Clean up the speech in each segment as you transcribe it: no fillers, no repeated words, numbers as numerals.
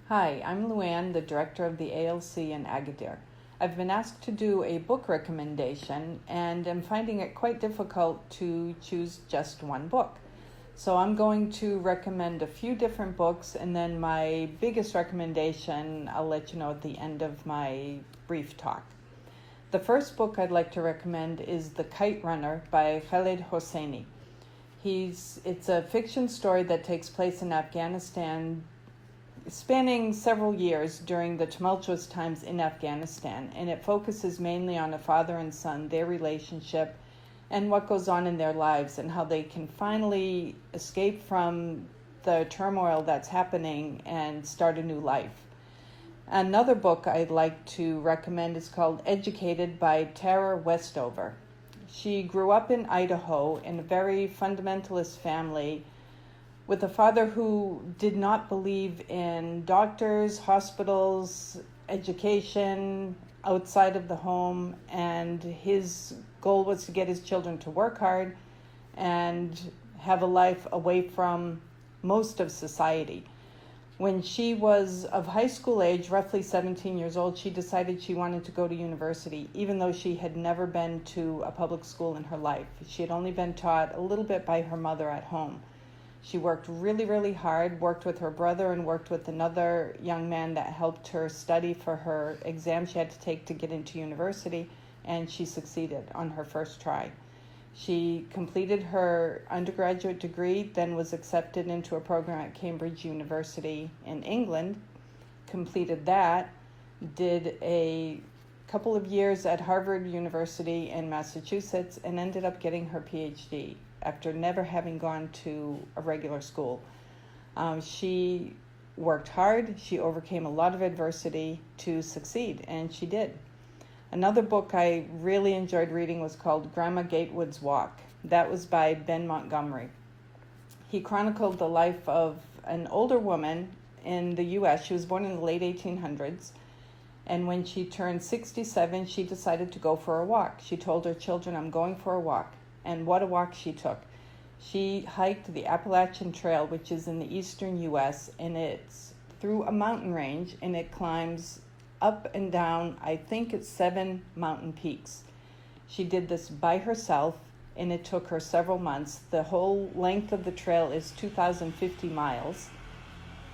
Hi, I'm Luann, the director of the ALC in Agadir. I've been asked to do a book recommendation and am finding it quite difficult to choose just one book. So I'm going to recommend a few different books, and then my biggest recommendation I'll let you know at the end of my brief talk. The first book I'd like to recommend is The Kite Runner by Khaled Hosseini. It's a fiction story that takes place in Afghanistan, spanning several years during the tumultuous times in Afghanistan, and it focuses mainly on a father and son, their relationship, and what goes on in their lives, and how they can finally escape from the turmoil that's happening and start a new life. Another book I'd like to recommend is called Educated by Tara Westover. She grew up in Idaho in a very fundamentalist family with a father who did not believe in doctors, hospitals, education outside of the home, and his goal was to get his children to work hard and have a life away from most of society. When she was of high school age, roughly 17 years old, she decided she wanted to go to university, even though she had never been to a public school in her life. She had only been taught a little bit by her mother at home. She worked really, really hard, worked with her brother and worked with another young man that helped her study for her exam she had to take to get into university, and she succeeded on her first try. She completed her undergraduate degree, then was accepted into a program at Cambridge University in England, completed that, did a couple of years at Harvard University in Massachusetts, and ended up getting her PhD after never having gone to a regular school. She worked hard, she overcame a lot of adversity to succeed, and she did. Another book I really enjoyed reading was called Grandma Gatewood's Walk. That was by Ben Montgomery. He chronicled the life of an older woman in the U.S. She was born in the late 1800s, and when she turned 67, she decided to go for a walk. She told her children, "I'm going for a walk." And what a walk she took. She hiked the Appalachian Trail, which is in the eastern U.S., and it's through a mountain range, and it climbs up and down, I think it's 7 mountain peaks. She did this by herself, and it took her several months. The whole length of the trail is 2,050 miles.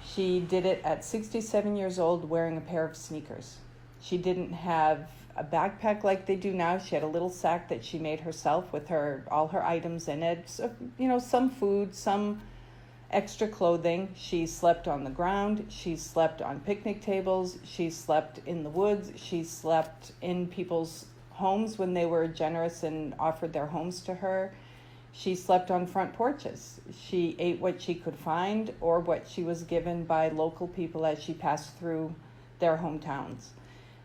She did it at 67 years old wearing a pair of sneakers. She didn't have a backpack like they do now. She had a little sack that she made herself with all her items in it. So, some food, some extra clothing. She slept on the ground. She slept on picnic tables. She slept in the woods. She slept in people's homes when they were generous and offered their homes to her. She slept on front porches. She ate what she could find or what she was given by local people as she passed through their hometowns.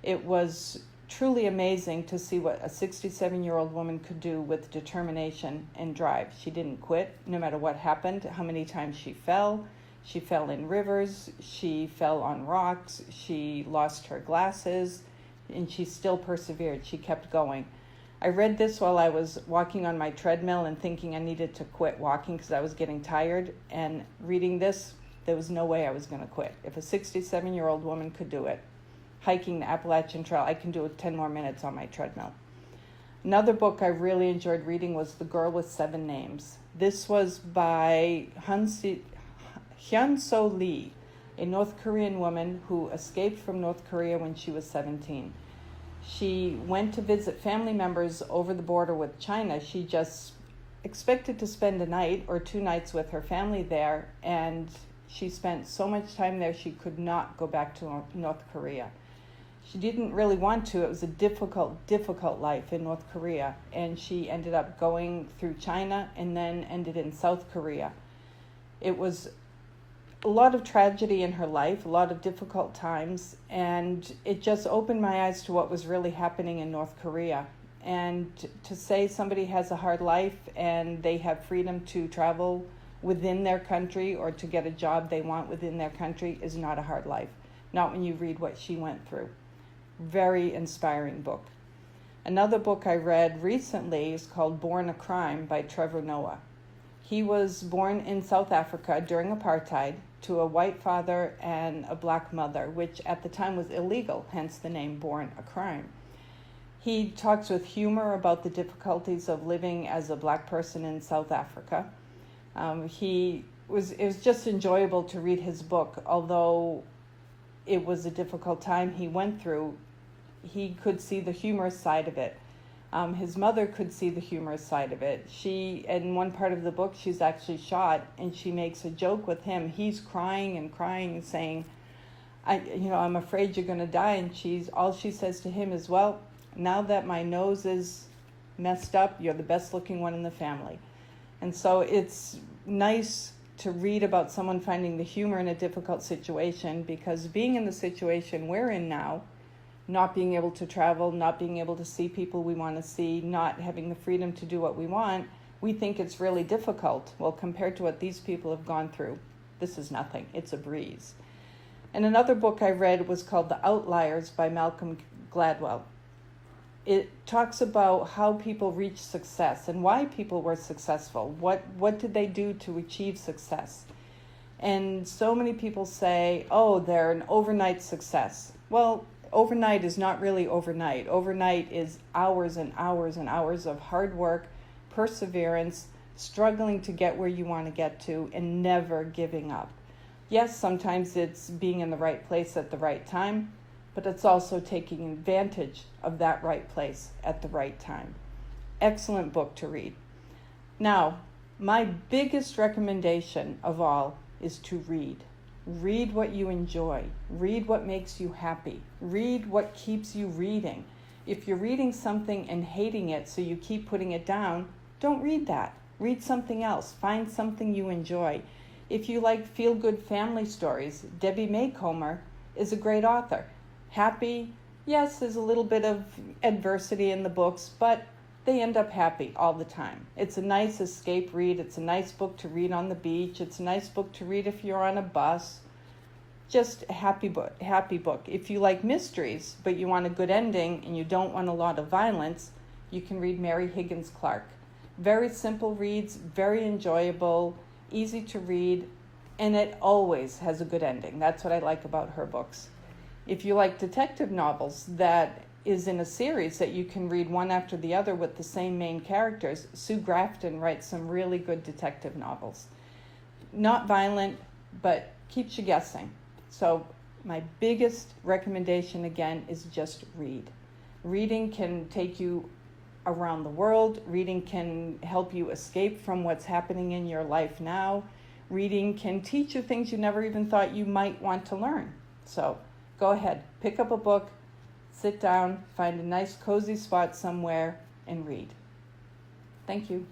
It was truly amazing to see what a 67-year-old woman could do with determination and drive. She didn't quit no matter what happened, how many times she fell. She fell in rivers, she fell on rocks, she lost her glasses, and she still persevered. She kept going. I read this while I was walking on my treadmill and thinking I needed to quit walking because I was getting tired, and reading this, there was no way I was going to quit. If a 67-year-old woman could do it, hiking the Appalachian Trail, I can do it 10 more minutes on my treadmill. Another book I really enjoyed reading was The Girl with 7 Names. This was by Hyun-So Lee, a North Korean woman who escaped from North Korea when she was 17. She went to visit family members over the border with China. She just expected to spend a night or 2 nights with her family there, and she spent so much time there she could not go back to North Korea. She didn't really want to. It was a difficult life in North Korea, and she ended up going through China and then ended in South Korea. It was a lot of tragedy in her life, a lot of difficult times, and it just opened my eyes to what was really happening in North Korea. And to say somebody has a hard life and they have freedom to travel within their country or to get a job they want within their country is not a hard life. Not when you read what she went through. Very inspiring book. Another book I read recently is called Born a Crime by Trevor Noah. He was born in South Africa during apartheid. to a white father and a black mother, which at the time was illegal, hence the name Born a Crime. He talks with humor about the difficulties of living as a black person in South Africa. It was just enjoyable to read his book, although it was a difficult time he went through. He could see the humorous side of it. His mother could see the humorous side of it. In one part of the book, she's actually shot, and she makes a joke with him. He's crying and saying, I'm afraid you're going to die. And all she says to him is, well, now that my nose is messed up, you're the best looking one in the family. And so it's nice to read about someone finding the humor in a difficult situation, because being in the situation we're in now, not being able to travel, not being able to see people we want to see, not having the freedom to do what we want, we think it's really difficult. Well, compared to what these people have gone through, this is nothing. It's a breeze. And another book I read was called The Outliers by Malcolm Gladwell. It talks about how people reach success and why people were successful. What did they do to achieve success? And so many people say, oh, they're an overnight success. Well, overnight is not really overnight. Overnight is hours and hours and hours of hard work, perseverance, struggling to get where you want to get to, and never giving up. Yes, sometimes it's being in the right place at the right time, but it's also taking advantage of that right place at the right time. Excellent book to read. Now, my biggest recommendation of all is to read. Read what you enjoy. Read what makes you happy. Read what keeps you reading. If you're reading something and hating it, so you keep putting it down, don't read that. Read something else. Find something you enjoy. If you like feel-good family stories, Debbie Maycomer is a great author. Happy, yes, there's a little bit of adversity in the books, but they end up happy all the time. It's a nice escape read. It's a nice book to read on the beach. It's a nice book to read if you're on a bus. Just a happy book. If you like mysteries, but you want a good ending and you don't want a lot of violence, you can read Mary Higgins Clark. Very simple reads, very enjoyable, easy to read, and it always has a good ending. That's what I like about her books. If you like detective novels that is in a series that you can read one after the other with the same main characters, Sue Grafton writes some really good detective novels. Not violent, but keeps you guessing. So my biggest recommendation again is just read. Reading can take you around the world. Reading can help you escape from what's happening in your life now. Reading can teach you things you never even thought you might want to learn. So go ahead, pick up a book, sit down, find a nice cozy spot somewhere, and read. Thank you.